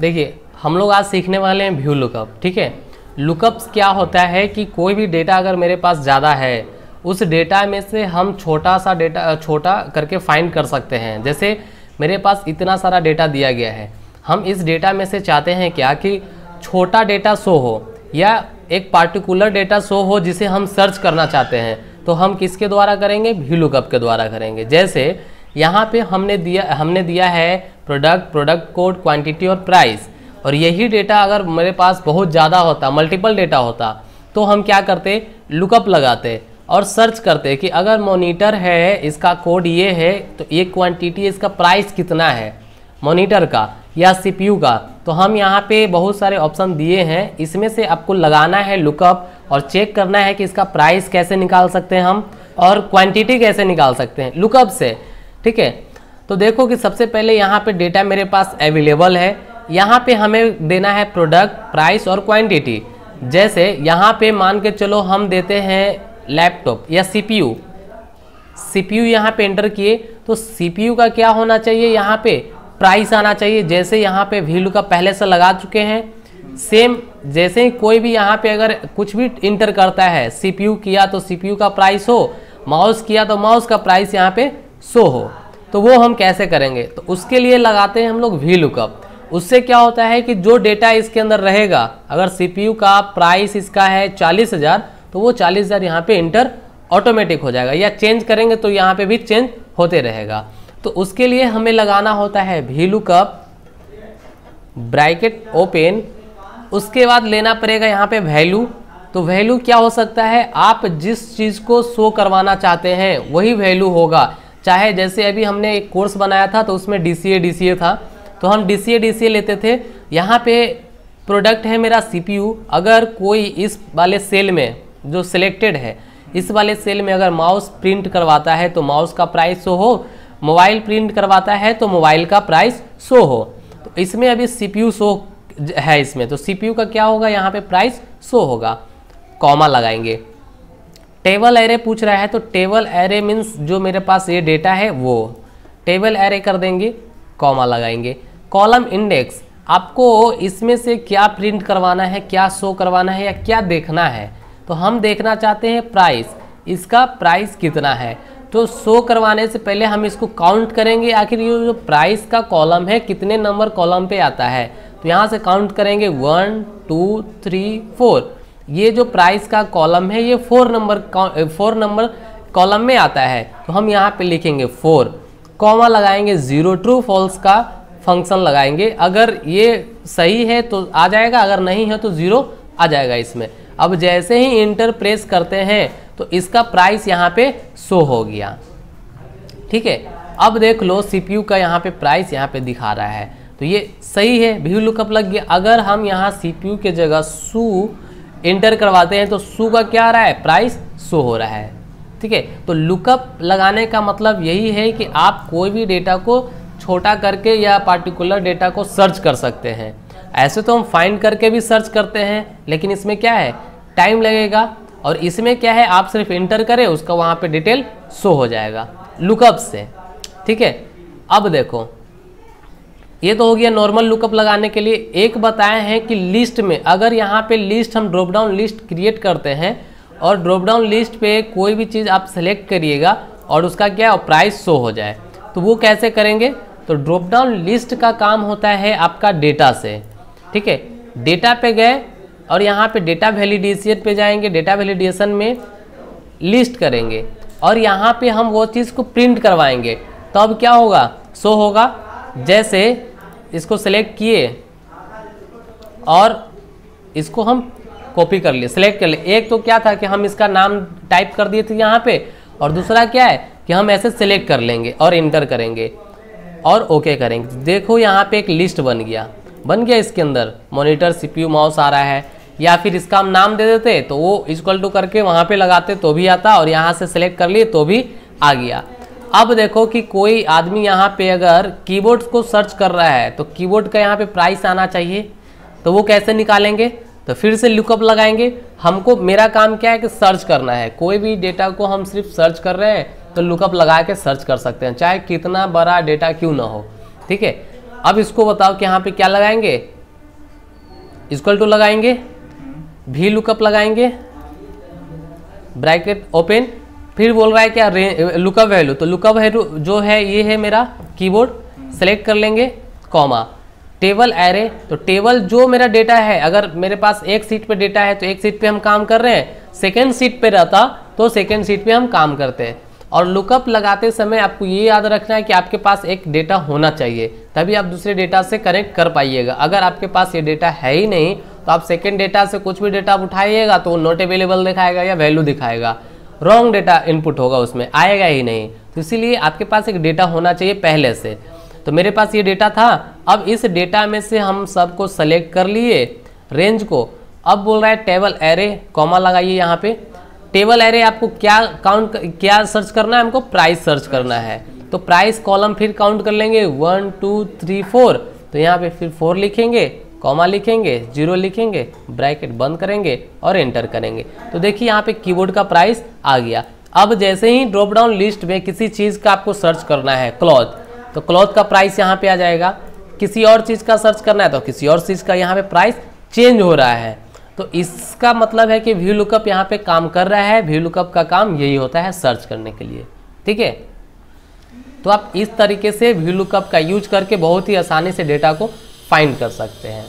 देखिए हम लोग आज सीखने वाले हैं व्यू लुकअप। ठीक है, लुकअप्स क्या होता है कि कोई भी डेटा अगर मेरे पास ज़्यादा है उस डेटा में से हम छोटा सा डेटा छोटा करके फाइंड कर सकते हैं। जैसे मेरे पास इतना सारा डेटा दिया गया है, हम इस डेटा में से चाहते हैं क्या कि छोटा डेटा शो हो या एक पार्टिकुलर डेटा शो हो जिसे हम सर्च करना चाहते हैं, तो हम किसके द्वारा करेंगे? व्यू लुकअप के द्वारा करेंगे। जैसे यहाँ पे हमने दिया है प्रोडक्ट कोड, क्वांटिटी और प्राइस, और यही डेटा अगर मेरे पास बहुत ज़्यादा होता, मल्टीपल डेटा होता, तो हम क्या करते? लुकअप लगाते और सर्च करते कि अगर मॉनिटर है, इसका कोड ये है, तो ये क्वांटिटी, इसका प्राइस कितना है मॉनिटर का या सीपीयू का। तो हम यहाँ पे बहुत सारे ऑप्शन दिए हैं, इसमें से आपको लगाना है लुकअप और चेक करना है कि इसका प्राइस कैसे निकाल सकते हैं हम और क्वांटिटी कैसे निकाल सकते हैं लुकअप से। ठीक है, तो देखो कि सबसे पहले यहाँ पे डेटा मेरे पास अवेलेबल है, यहाँ पे हमें देना है प्रोडक्ट, प्राइस और क्वांटिटी। जैसे यहाँ पे मान के चलो हम देते हैं लैपटॉप या सीपीयू यहाँ पे एंटर किए, तो सीपीयू का क्या होना चाहिए? यहाँ पे प्राइस आना चाहिए। जैसे यहाँ पे वैल्यू का पहले से लगा चुके हैं, सेम जैसे ही कोई भी यहाँ पे अगर कुछ भी इंटर करता है, सीपीयू किया तो सीपीयू का प्राइस हो, माउस किया तो माउस का प्राइस यहाँ पे शो हो। तो वो हम कैसे करेंगे? तो उसके लिए लगाते हैं हम लोग व्यू लुकअप। उससे क्या होता है कि जो डेटा इसके अंदर रहेगा, अगर सीपीयू का प्राइस इसका है 40,000, तो वो 40,000 यहाँ पे इंटर ऑटोमेटिक हो जाएगा, या चेंज करेंगे तो यहाँ पे भी चेंज होते रहेगा। तो उसके लिए हमें लगाना होता है व्यू लुकअप, ब्रैकेट ओपन, उसके बाद लेना पड़ेगा यहाँ पे वैल्यू। तो वैल्यू क्या हो सकता है? आप जिस चीज़ को शो करवाना चाहते हैं वही वैल्यू होगा। चाहे जैसे अभी हमने एक कोर्स बनाया था तो उसमें डीसीए था, तो हम डीसीए लेते थे। यहाँ पे प्रोडक्ट है मेरा सीपीयू, अगर कोई इस वाले सेल में जो सिलेक्टेड है, इस वाले सेल में अगर माउस प्रिंट करवाता है तो माउस का प्राइस शो हो, मोबाइल प्रिंट करवाता है तो मोबाइल का प्राइस शो हो। तो इसमें अभी सीपीयू शो है इसमें, तो सीपीयू का क्या होगा? यहाँ पे प्राइस शो होगा, कॉमा लगाएंगे। टेबल एरे पूछ रहा है, तो टेबल एरे मीन्स जो मेरे पास ये डेटा है वो टेबल एरे कर देंगे, कॉमा लगाएंगे। कॉलम इंडेक्स, आपको इसमें से क्या प्रिंट करवाना है, क्या शो करवाना है या क्या देखना है? तो हम देखना चाहते हैं प्राइस, इसका प्राइस कितना है। तो शो करवाने से पहले हम इसको काउंट करेंगे, आखिर ये जो प्राइस का कॉलम है कितने नंबर कॉलम पे आता है। तो यहाँ से काउंट करेंगे 1 2 3 4। ये जो प्राइस का कॉलम है ये 4 नंबर कॉलम में आता है, तो हम यहाँ पे लिखेंगे 4, कॉमा लगाएंगे, 0 ट्रू फॉल्स का फंक्शन लगाएंगे। अगर ये सही है तो आ जाएगा, अगर नहीं है तो 0 आ जाएगा इसमें। अब जैसे ही इंटर प्रेस करते हैं तो इसका प्राइस यहाँ पे शो हो गया। ठीक है, अब देख लो सीपीयू का यहाँ पे प्राइस यहाँ पे दिखा रहा है, तो ये सही है, व्यू लुकअप लग गया। अगर हम यहाँ सीपीयू के जगह सू इंटर करवाते हैं तो सू का क्या आ रहा है? प्राइस शो हो रहा है। ठीक है, तो लुकअप लगाने का मतलब यही है कि आप कोई भी डेटा को छोटा करके या पार्टिकुलर डेटा को सर्च कर सकते हैं। ऐसे तो हम फाइंड करके भी सर्च करते हैं, लेकिन इसमें क्या है? टाइम लगेगा, और इसमें क्या है? आप सिर्फ इंटर करें, उसका वहाँ पे डिटेल शो हो जाएगा लुकअप से। ठीक है, अब देखो ये तो हो गया नॉर्मल लुकअप लगाने के लिए। एक बताए हैं कि लिस्ट में, अगर यहाँ पे लिस्ट हम ड्रॉप डाउन लिस्ट क्रिएट करते हैं और ड्रॉप डाउन लिस्ट पे कोई भी चीज़ आप सेलेक्ट करिएगा और उसका क्या प्राइस शो हो जाए, तो वो कैसे करेंगे? तो ड्रॉप डाउन लिस्ट का काम होता है आपका डेटा से। ठीक है, डेटा पे गए और यहाँ पे डेटा वैलिडेशन पे जाएंगे, डेटा वैलिडेशन में लिस्ट करेंगे और यहाँ पे हम वो चीज़ को प्रिंट करवाएंगे, तो अब क्या होगा? शो होगा। जैसे इसको सेलेक्ट किए और इसको हम कॉपी कर लिए, सेलेक्ट कर लिए। एक तो क्या था कि हम इसका नाम टाइप कर दिए थे यहाँ पे, और दूसरा क्या है कि हम ऐसे सेलेक्ट कर लेंगे और इंटर करेंगे और ओके करेंगे। देखो यहाँ पे एक लिस्ट बन गया इसके अंदर मॉनिटर, सीपीयू, माउस आ रहा है। या फिर इसका हम नाम दे देते तो वो इक्वल टू करके वहाँ पे लगाते तो भी आता, और यहाँ से सेलेक्ट कर लिए तो भी आ गया। अब देखो कि कोई आदमी यहाँ पे अगर कीबोर्ड को सर्च कर रहा है तो कीबोर्ड का यहाँ पे प्राइस आना चाहिए, तो वो कैसे निकालेंगे? तो फिर से लुकअप लगाएंगे। हमको, मेरा काम क्या है कि सर्च करना है, कोई भी डेटा को हम सिर्फ सर्च कर रहे हैं तो लुकअप लगा के सर्च कर सकते हैं, चाहे कितना बड़ा डेटा क्यों ना हो। ठीक है, अब इसको बताओ कि यहाँ पे क्या लगाएंगे, इक्वल टू लगाएंगे, वी लुकअप लगाएंगे, ब्रैकेट ओपन, फिर बोल रहा है क्या लुकअप वैल्यू, तो लुकअप वैल्यू जो है ये है मेरा कीबोर्ड, सेलेक्ट कर लेंगे, कॉमा, टेबल एरे, तो टेबल जो मेरा डेटा है, अगर मेरे पास एक सीट पे डेटा है तो एक सीट पे हम काम कर रहे हैं, सेकेंड सीट पे रहता तो सेकेंड सीट पे हम काम करते हैं। और लुकअप लगाते समय आपको ये याद रखना है कि आपके पास एक डेटा होना चाहिए, तभी आप दूसरे डेटा से कनेक्ट कर पाइएगा। अगर आपके पास ये डेटा है ही नहीं तो आप सेकेंड डेटा से कुछ भी डेटा उठाइएगा तो वो नॉट अवेलेबल दिखाएगा या वैल्यू दिखाएगा, रॉन्ग डेटा इनपुट होगा, उसमें आएगा ही नहीं। तो इसीलिए आपके पास एक डेटा होना चाहिए पहले से। तो मेरे पास ये डेटा था, अब इस डेटा में से हम सबको सेलेक्ट कर लिए रेंज को। अब बोल रहा है टेबल एरे, कॉमा लगाइए यहाँ पे। टेबल एरे आपको क्या सर्च करना है, हमको प्राइस सर्च करना है, तो प्राइस कॉलम फिर काउंट कर लेंगे 1 2 3 4, तो यहाँ पे फिर 4 लिखेंगे, कॉमा लिखेंगे, 0 लिखेंगे, ब्रैकेट बंद करेंगे और एंटर करेंगे। तो देखिए यहाँ पे कीबोर्ड का प्राइस आ गया। अब जैसे ही ड्रॉप डाउन लिस्ट में किसी चीज़ का आपको सर्च करना है, क्लॉथ, तो क्लॉथ का प्राइस यहाँ पे आ जाएगा। किसी और चीज़ का सर्च करना है तो किसी और चीज़ का यहाँ पे प्राइस चेंज हो रहा है। तो इसका मतलब है कि व्यू लुकअप यहाँ पे काम कर रहा है। व्यू लुकअप का काम यही होता है, सर्च करने के लिए, ठीक है। तो आप इस तरीके से व्यू लुकअप का यूज करके बहुत ही आसानी से डेटा को फाइंड कर सकते हैं।